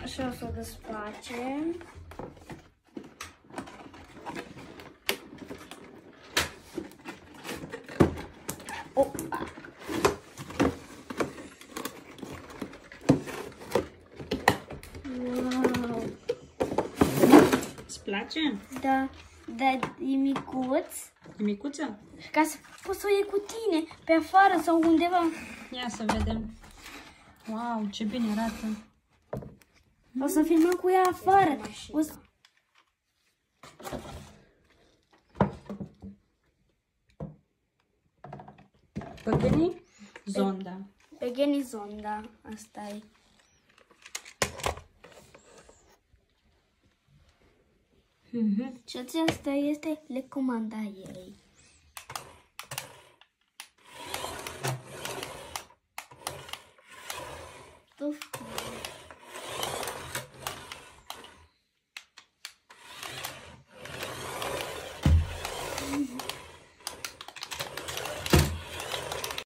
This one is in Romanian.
Așa o să o desfacem. Opa! Wow! Îți place? Da, dar e micuț. E micuță? Ca să poți să o iei cu tine pe afară sau undeva. Ia să vedem. Wow, ce bine arată. O să filmăm cu ea afară. O să... Păgâni? Zonda. Păgâni zonda. Asta e. Și asta este recomanda ei.